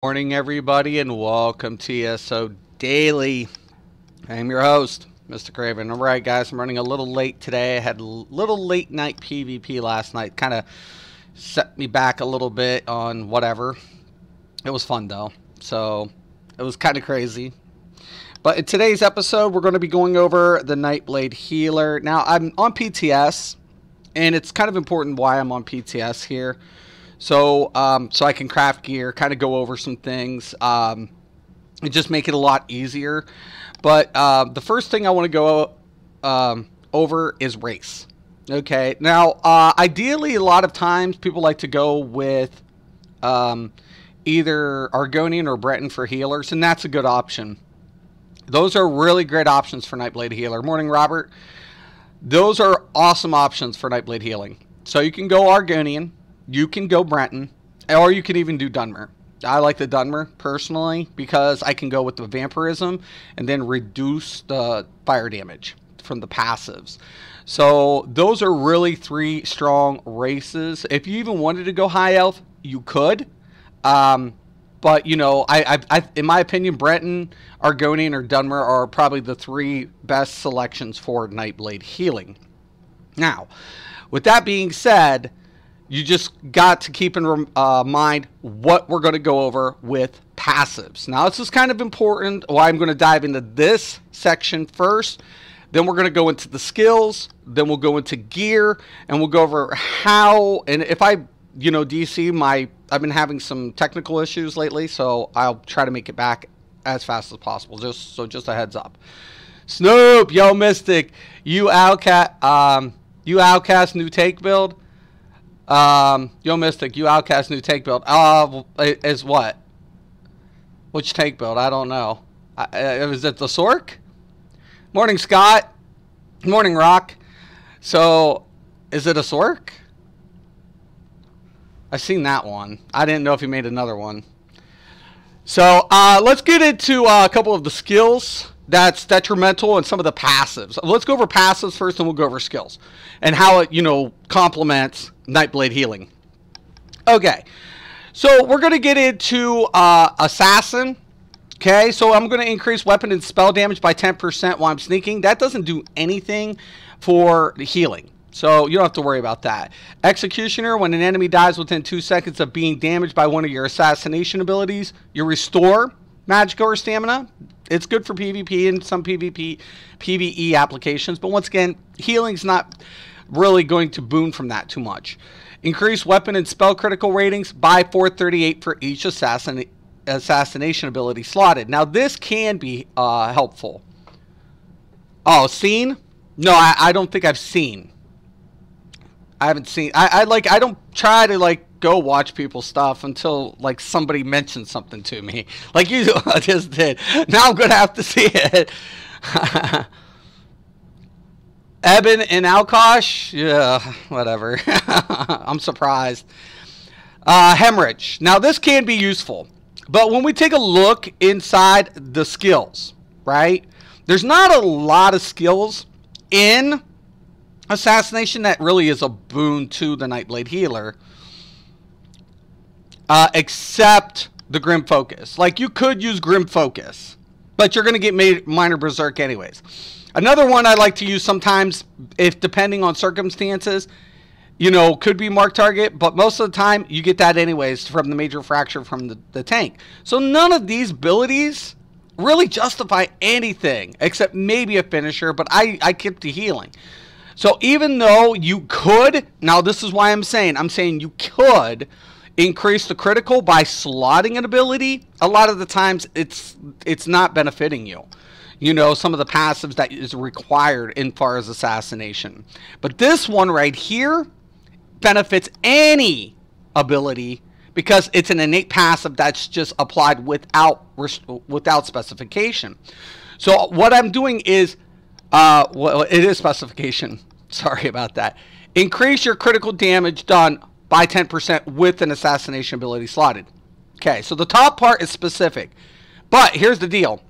Morning, everybody, and welcome to ESO Daily. I'm your host, Mr. Craven. All right, guys, I'm running a little late today. I had a little late night PvP last night. Kind of set me back a little bit on whatever. It was fun, though. So, it was kind of crazy. But in today's episode, we're going to be going over the Nightblade Healer. Now, I'm on PTS, and it's kind of important why I'm on PTS here. So I can craft gear, kind of go over some things, and just make it a lot easier. But the first thing I want to go over is race. Okay, now ideally, a lot of times people like to go with either Argonian or Breton for healers, and that's a good option. Those are really great options for Nightblade Healer. Morning, Robert. Those are awesome options for Nightblade healing. So you can go Argonian. You can go Breton, or you can even do Dunmer. I like the Dunmer, personally, because I can go with the Vampirism and then reduce the fire damage from the passives. So those are really three strong races. If you even wanted to go High Elf, you could. But, you know, in my opinion, Breton, Argonian, or Dunmer are probably the three best selections for Nightblade healing. Now, with that being said, you just got to keep in mind what we're going to go over with passives. Now, this is kind of important. Why I'm going to dive into this section first. Then we're going to go into the skills. Then we'll go into gear. And we'll go over how, and if I, DC, I've been having some technical issues lately. So I'll try to make it back as fast as possible. Just a heads up. Snoop, yo, Mystic, you Outcast new take build. Yo, Mystic, you Outcast new take build. Is what? Which take build? I don't know. Was it the Sork? Morning, Scott. Morning, Rock. So, is it a Sork? I've seen that one. I didn't know if he made another one. So, let's get into a couple of the skills that's detrimental and some of the passives. Let's go over passives first, and we'll go over skills and how it, complements Nightblade healing. Okay, so we're going to get into Assassin. Okay, so I'm going to increase weapon and spell damage by 10% while I'm sneaking. That doesn't do anything for the healing, so you don't have to worry about that. Executioner, when an enemy dies within 2 seconds of being damaged by one of your assassination abilities, you restore magic or stamina. It's good for PvP and some PvE applications, but once again, healing's not really going to boon from that too much. Increase weapon and spell critical ratings by 438 for each assassination ability slotted. Now, this can be helpful. Oh, seen? No, I don't think I've seen. I haven't seen. I don't try to go watch people's stuff until somebody mentions something to me, like you just did. Now I'm gonna have to see it. Eben and Alkosh, yeah, whatever. I'm surprised. Hemorrhage. Now this can be useful, but when we take a look inside the skills, right? There's not a lot of skills in Assassination that really is a boon to the Nightblade Healer. Except the Grim Focus. You could use Grim Focus, but you're going to get Minor Berserk anyways. Another one I like to use sometimes, if depending on circumstances, could be Mark Target, but most of the time you get that anyways from the Major Fracture from the tank. So none of these abilities really justify anything except maybe a finisher, but I keep the healing. So even though you could, now this is why I'm saying you could increase the critical by slotting an ability, a lot of the times it's not benefiting you. Some of the passives that is required in far as assassination. But this one right here benefits any ability because it's an innate passive that's just applied without specification. So what I'm doing is, well, it is specification. Sorry about that. Increase your critical damage done by 10% with an assassination ability slotted. Okay, so the top part is specific. But here's the deal.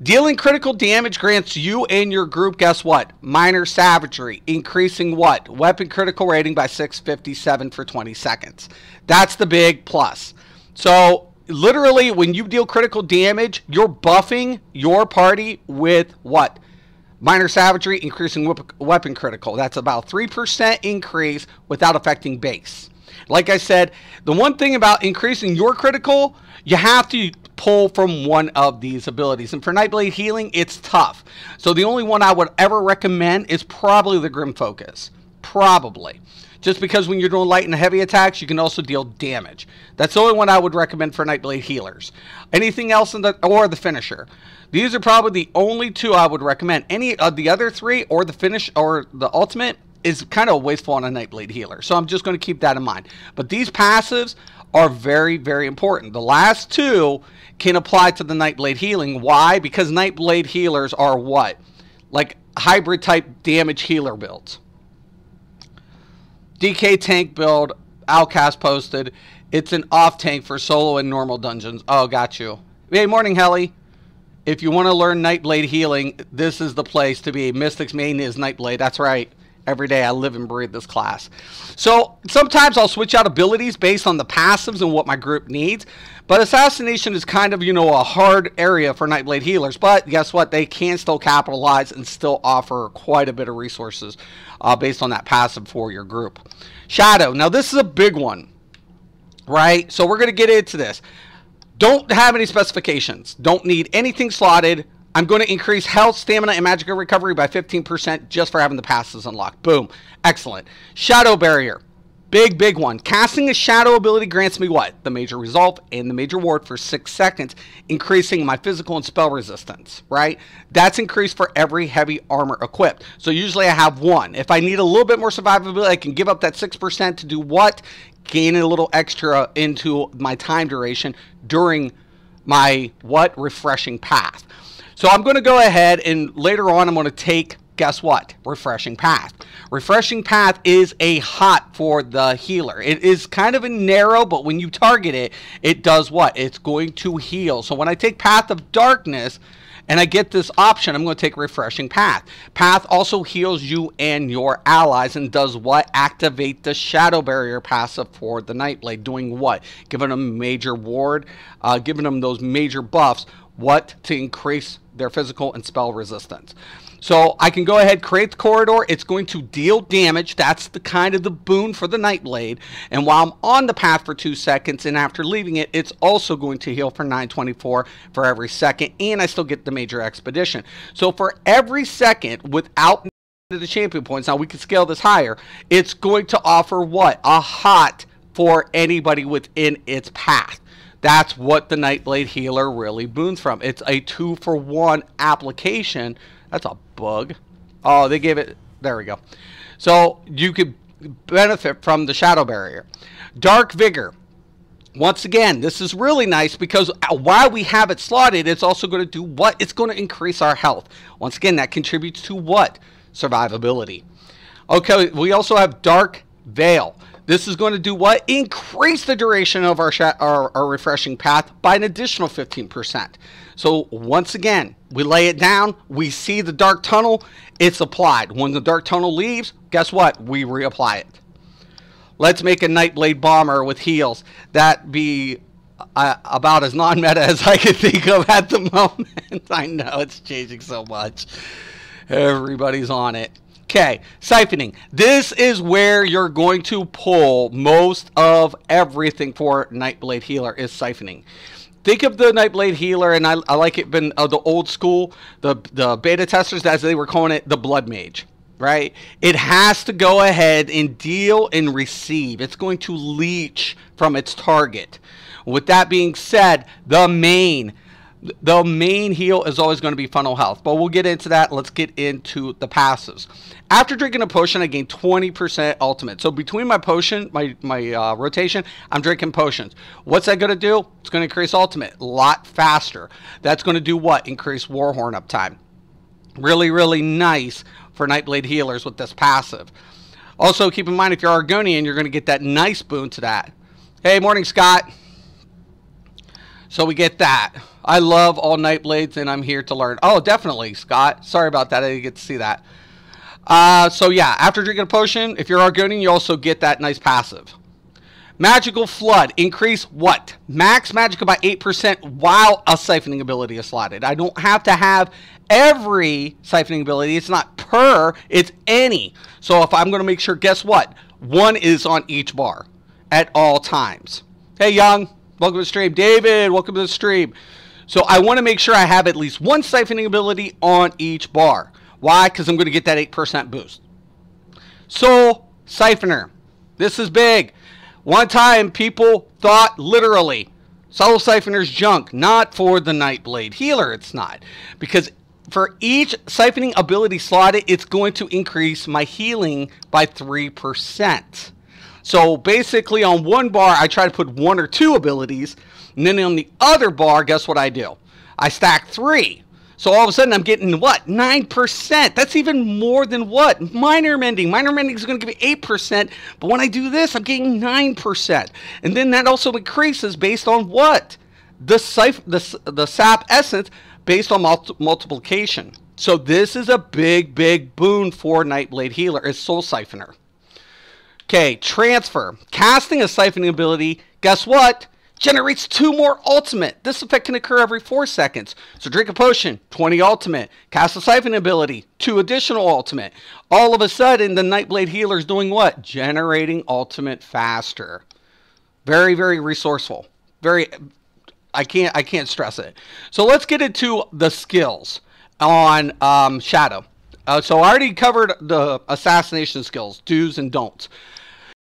Dealing critical damage grants you and your group, guess what? Minor Savagery, increasing what? Weapon critical rating by 657 for 20 seconds. That's the big plus. So literally, when you deal critical damage, you're buffing your party with what? Minor Savagery, increasing weapon critical. That's about 3% increase without affecting base. Like I said, the one thing about increasing your critical, you have to pull from one of these abilities. And for Nightblade Healing, it's tough. So the only one I would ever recommend is probably the Grim Focus. Probably. Just because when you're doing light and heavy attacks, you can also deal damage. That's the only one I would recommend for Nightblade Healers. Anything else or the Finisher. These are probably the only two I would recommend. Any of the other three or the Finish or the Ultimate is kind of wasteful on a Nightblade Healer. So I'm just going to keep that in mind. But these passives are very, very important. The last two can apply to the Nightblade Healing. Why? Because Nightblade Healers are what? Like hybrid type damage healer builds. DK tank build, Outcast posted. It's an off tank for solo and normal dungeons. Oh, got you. Hey, morning, Helly. If you want to learn Nightblade Healing, this is the place to be. Mystic's main is Nightblade. That's right. Every day I live and breathe this class. So sometimes I'll switch out abilities based on the passives and what my group needs. But Assassination is kind of, you know, a hard area for Nightblade Healers. But guess what? They can still capitalize and still offer quite a bit of resources based on that passive for your group. Shadow. Now this is a big one, right? So we're going to get into this. Don't have any specifications. Don't need anything slotted. I'm going to increase health, stamina, and magical recovery by 15% just for having the passives unlocked. Boom. Excellent. Shadow Barrier. Big, big one. Casting a shadow ability grants me what? The major resolve and the major ward for 6 seconds, increasing my physical and spell resistance, right? That's increased for every heavy armor equipped. So usually I have one. If I need a little bit more survivability, I can give up that 6% to do what? Gain a little extra into my time duration during my what? Refreshing path. So I'm going to go ahead and later on I'm going to take, guess what? Refreshing Path. Refreshing Path is a hot for the healer. It is kind of a narrow, but when you target it, it does what? It's going to heal. So when I take Path of Darkness and I get this option, I'm going to take Refreshing Path. Path also heals you and your allies and does what? Activate the Shadow Barrier passive for the Nightblade. Doing what? Giving them major ward, giving them those major buffs. What? To increase their physical and spell resistance. So I can go ahead, create the corridor. It's going to deal damage. That's the kind of the boon for the Nightblade. And while I'm on the path for 2 seconds and after leaving it, it's also going to heal for 924 for every second. And I still get the major expedition. So for every second without the champion points, now we can scale this higher, it's going to offer what? A hot for anybody within its path. That's what the Nightblade Healer really boons from. It's a 2-for-1 application. That's a bug. Oh, they gave it. There we go. So you could benefit from the Shadow Barrier. Dark Vigor. Once again, this is really nice because while we have it slotted, it's also going to do what? It's going to increase our health. Once again, that contributes to what? Survivability. Okay, we also have Dark Veil. This is going to do what? Increase the duration of our refreshing path by an additional 15%. So once again, we lay it down. We see the dark tunnel. It's applied. When the dark tunnel leaves, guess what? We reapply it. Let's make a Nightblade Bomber with heals. That be about as non-meta as I can think of at the moment. I know it's changing so much. Everybody's on it. Okay, Siphoning. This is where you're going to pull most of everything for Nightblade Healer is Siphoning. Think of the Nightblade Healer, and I like it been the old school, the beta testers, as they were calling it, the Blood Mage, right? It has to go ahead and deal and receive. It's going to leech from its target. With that being said, the main heal is always going to be funnel health, but we'll get into that. Let's get into the passives. After drinking a potion, I gain 20% ultimate. So between my potion, my rotation, I'm drinking potions. What's that going to do? It's going to increase ultimate a lot faster. That's going to do what? Increase Warhorn uptime. Really, really nice for Nightblade Healers with this passive. Also, keep in mind, if you're Argonian, you're going to get that nice boon to that. Hey, morning, Scott. So we get that. I love all Nightblades, and I'm here to learn. Oh, definitely, Scott. Sorry about that. I didn't get to see that. So, yeah, after drinking a potion, if you're Argonian, you also get that nice passive. Magical Flood, increase what? Max Magical by 8% while a siphoning ability is slotted. I don't have to have every siphoning ability. It's not per, it's any. So if I'm going to make sure, guess what? One is on each bar at all times. Hey, Young, welcome to the stream. David, welcome to the stream. So I want to make sure I have at least one siphoning ability on each bar. Why? Because I'm going to get that 8% boost. Soul Siphoner. This is big. One time, people thought literally, Soul Siphoner's junk. Not for the Nightblade Healer, it's not. Because for each siphoning ability slotted, it's going to increase my healing by 3%. So basically, on one bar, I try to put 1 or 2 abilities. And then on the other bar, guess what I do? I stack 3. So all of a sudden, I'm getting what? 9%. That's even more than what? Minor Mending. Minor Mending is going to give me 8%. But when I do this, I'm getting 9%. And then that also increases based on what? The sap essence based on multiplication. So this is a big, big boon for Nightblade Healer. It's Soul Siphoner. Okay, Transfer. Casting a siphoning ability, guess what? Generates 2 more ultimate. This effect can occur every 4 seconds. So drink a potion, 20 ultimate. Cast a siphon ability, 2 additional ultimate. All of a sudden, the Nightblade Healer is doing what? Generating ultimate faster. Very, very resourceful. I can't stress it. So let's get into the skills on Shadow. So I already covered the assassination skills, do's and don'ts.